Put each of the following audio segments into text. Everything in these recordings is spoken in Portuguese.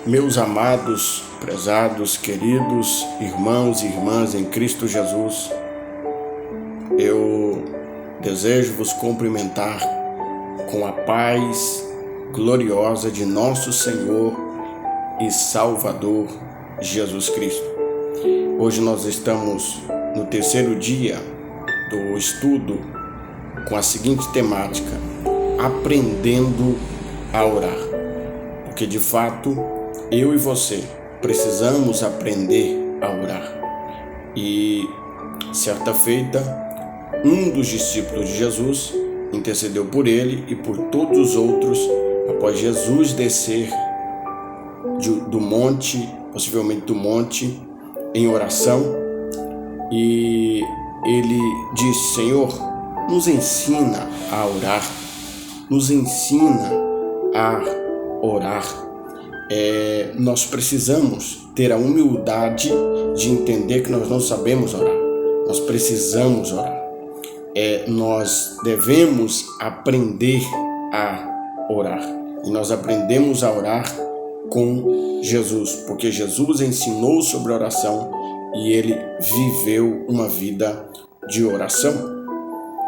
Meus amados, prezados, queridos irmãos e irmãs em Cristo Jesus, eu desejo vos cumprimentar com a paz gloriosa de nosso Senhor e Salvador Jesus Cristo. Hoje nós estamos no terceiro dia do estudo com a seguinte temática: aprendendo a orar. Porque de fato, eu e você precisamos aprender a orar. E certa feita, um dos discípulos de Jesus intercedeu por ele e por todos os outros após Jesus descer do monte, possivelmente do monte, em oração. E ele disse: Senhor, nos ensina a orar, nos ensina a orar. Nós precisamos ter a humildade de entender que nós não sabemos orar. Nós precisamos orar. Nós devemos aprender a orar. E nós aprendemos a orar com Jesus, porque Jesus ensinou sobre oração e ele viveu uma vida de oração.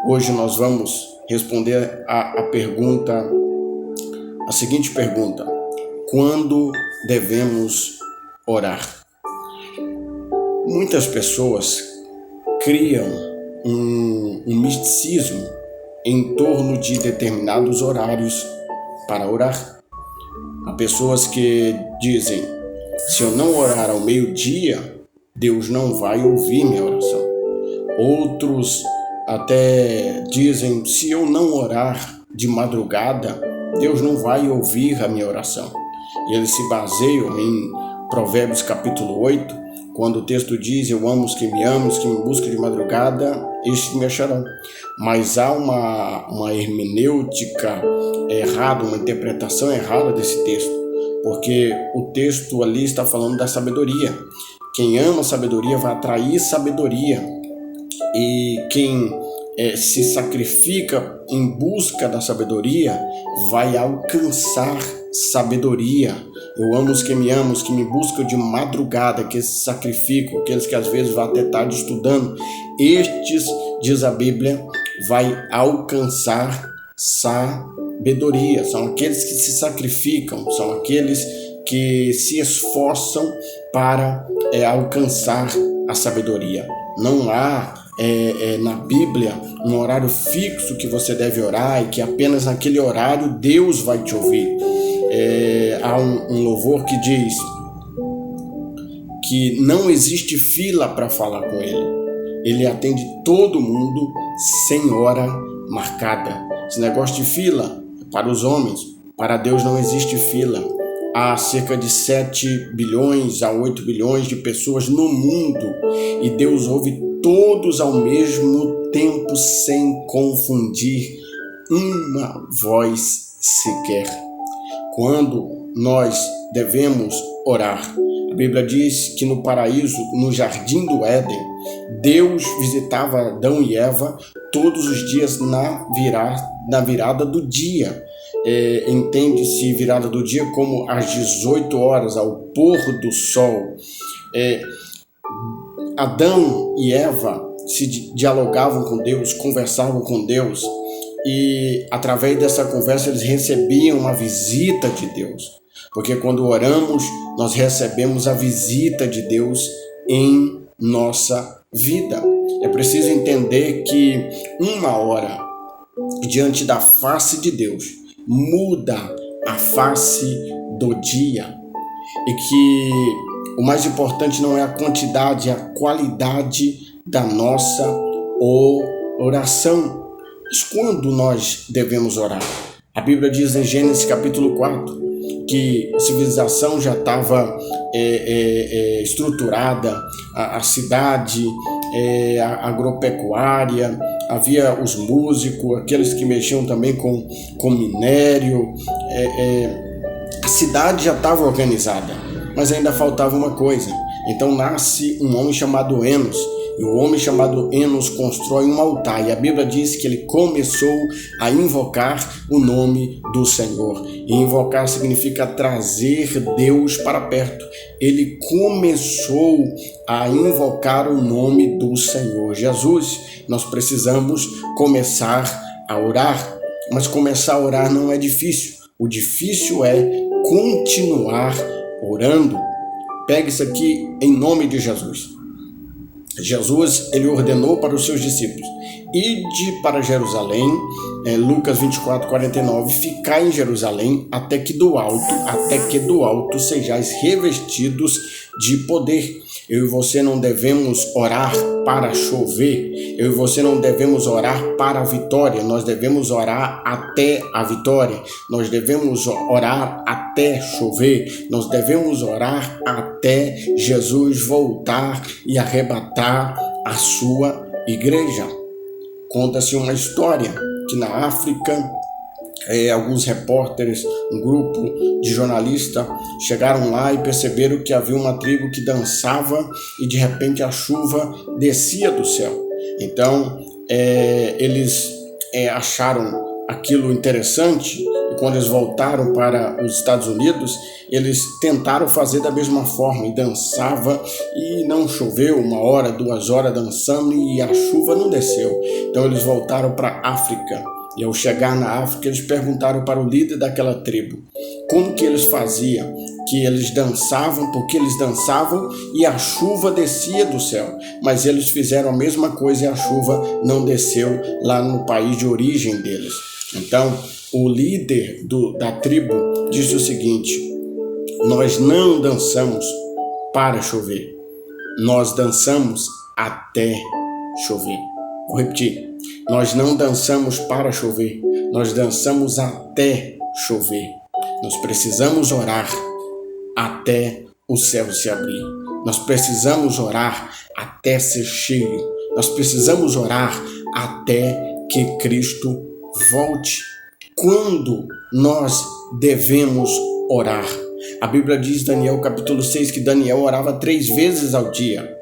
Hoje nós vamos responder a seguinte pergunta: quando devemos orar? Muitas pessoas criam um misticismo em torno de determinados horários para orar. Há pessoas que dizem: se eu não orar ao meio-dia, Deus não vai ouvir minha oração. Outros até dizem: se eu não orar de madrugada, Deus não vai ouvir a minha oração. E eles se baseiam em Provérbios capítulo 8, quando o texto diz: eu amo os que me amam, os que me buscam de madrugada, estes me acharão. Mas há uma hermenêutica errada, uma interpretação errada desse texto, porque o texto ali está falando da sabedoria. Quem ama a sabedoria vai atrair sabedoria, e quem se sacrifica em busca da sabedoria vai alcançar sabedoria. Eu amo os que me amam, os que me buscam de madrugada, que se sacrificam, aqueles que às vezes vão até tarde estudando. Estes, diz a Bíblia, vai alcançar sabedoria. São aqueles que se sacrificam, são aqueles que se esforçam para alcançar a sabedoria. Não há na Bíblia um horário fixo que você deve orar e que apenas naquele horário Deus vai te ouvir. Há um louvor que diz que não existe fila para falar com ele. Ele atende todo mundo sem hora marcada. Esse negócio de fila é para os homens, para Deus não existe fila. Há cerca de 7 bilhões a 8 bilhões de pessoas no mundo e Deus ouve todos ao mesmo tempo sem confundir uma voz sequer. Quando nós devemos orar? A Bíblia diz que no paraíso, no jardim do Éden, Deus visitava Adão e Eva todos os dias na virada do dia. Entende-se virada do dia como às 18 horas, ao pôr do sol. Adão e Eva se dialogavam com Deus, conversavam com Deus, e através dessa conversa eles recebiam uma visita de Deus. Porque quando oramos, nós recebemos a visita de Deus em nossa vida. É preciso entender que uma hora diante da face de Deus muda a face do dia, e que o mais importante não é a quantidade, é a qualidade da nossa oração. Mas quando nós devemos orar? A Bíblia diz em Gênesis capítulo 4 que a civilização já estava estruturada, a cidade agropecuária, havia os músicos, aqueles que mexiam também com minério, a cidade já estava organizada, mas ainda faltava uma coisa. Então nasce um homem chamado Enos, E o homem chamado Enos constrói um altar, e a Bíblia diz que ele começou a invocar o nome do Senhor. E invocar significa trazer Deus para perto. Ele começou a invocar o nome do Senhor Jesus. Nós precisamos começar a orar, mas começar a orar não é difícil. O difícil é continuar orando. Pegue isso aqui em nome de Jesus. Jesus, ele ordenou para os seus discípulos: ide para Jerusalém, Lucas 24:49, ficai em Jerusalém até que do alto sejais revestidos de poder. Eu e você não devemos orar para chover, eu e você não devemos orar para a vitória, nós devemos orar até a vitória, nós devemos orar até chover, nós devemos orar até Jesus voltar e arrebatar a sua igreja. Conta-se uma história que na África, alguns repórteres, um grupo de jornalistas chegaram lá e perceberam que havia uma tribo que dançava e de repente a chuva descia do céu. Então eles acharam aquilo interessante, e quando eles voltaram para os Estados Unidos, eles tentaram fazer da mesma forma e dançava, e não choveu, 1 hora, 2 horas dançando e a chuva não desceu. Então eles voltaram para a África. E ao chegar na África, eles perguntaram para o líder daquela tribo como que eles faziam, que eles dançavam, porque eles dançavam e a chuva descia do céu. Mas eles fizeram a mesma coisa e a chuva não desceu lá no país de origem deles. Então, o líder da tribo disse o seguinte: nós não dançamos para chover, nós dançamos até chover. Vou repetir. Nós não dançamos para chover, nós dançamos até chover. Nós precisamos orar até o céu se abrir. Nós precisamos orar até ser cheio. Nós precisamos orar até que Cristo volte. Quando nós devemos orar? A Bíblia diz, Daniel capítulo 6, que Daniel orava 3 vezes ao dia.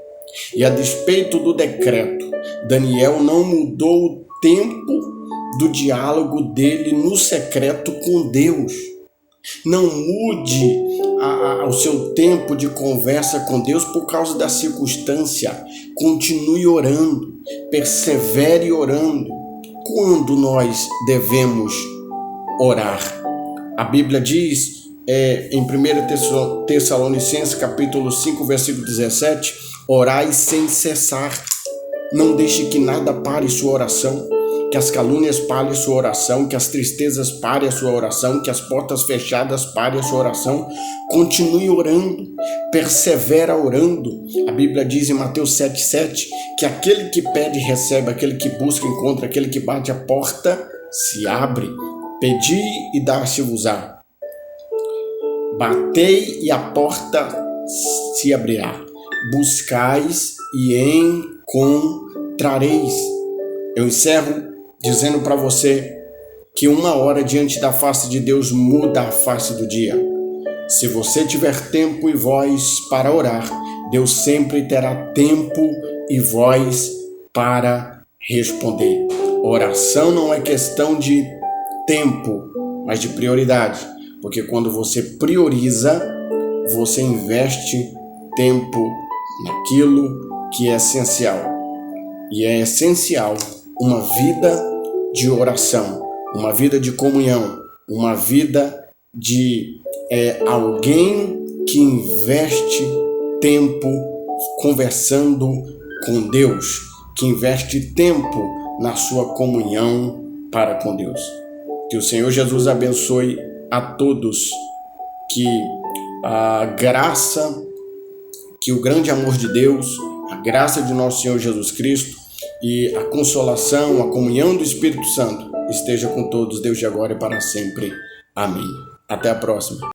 E a despeito do decreto, Daniel não mudou o tempo do diálogo dele no secreto com Deus. Não mude o seu tempo de conversa com Deus por causa da circunstância. Continue orando, persevere orando. Quando nós devemos orar? A Bíblia diz em 1 Tessalonicenses capítulo 5, versículo 17, orai sem cessar. Não deixe que nada pare sua oração, que as calúnias parem sua oração, que as tristezas parem a sua oração, que as portas fechadas parem a sua oração. Continue orando, persevera orando. A Bíblia diz em Mateus 7,7 que aquele que pede recebe, aquele que busca encontra, aquele que bate a porta se abre. Pedi e dar-se-vos-á. Batei e a porta se abrirá. Buscais e encontrareis. Eu encerro dizendo para você que 1 hora diante da face de Deus muda a face do dia. Se você tiver tempo e voz para orar, Deus sempre terá tempo e voz para responder. Oração não é questão de tempo, mas de prioridade. Porque quando você prioriza, você investe tempo naquilo que é essencial. E é essencial uma vida de oração, uma vida de comunhão, uma vida de alguém que investe tempo conversando com Deus, que investe tempo na sua comunhão para com Deus. Que o Senhor Jesus abençoe a todos, que a graça, que o grande amor de Deus, a graça de nosso Senhor Jesus Cristo e a consolação, a comunhão do Espírito Santo esteja com todos, desde agora e para sempre. Amém. Até a próxima.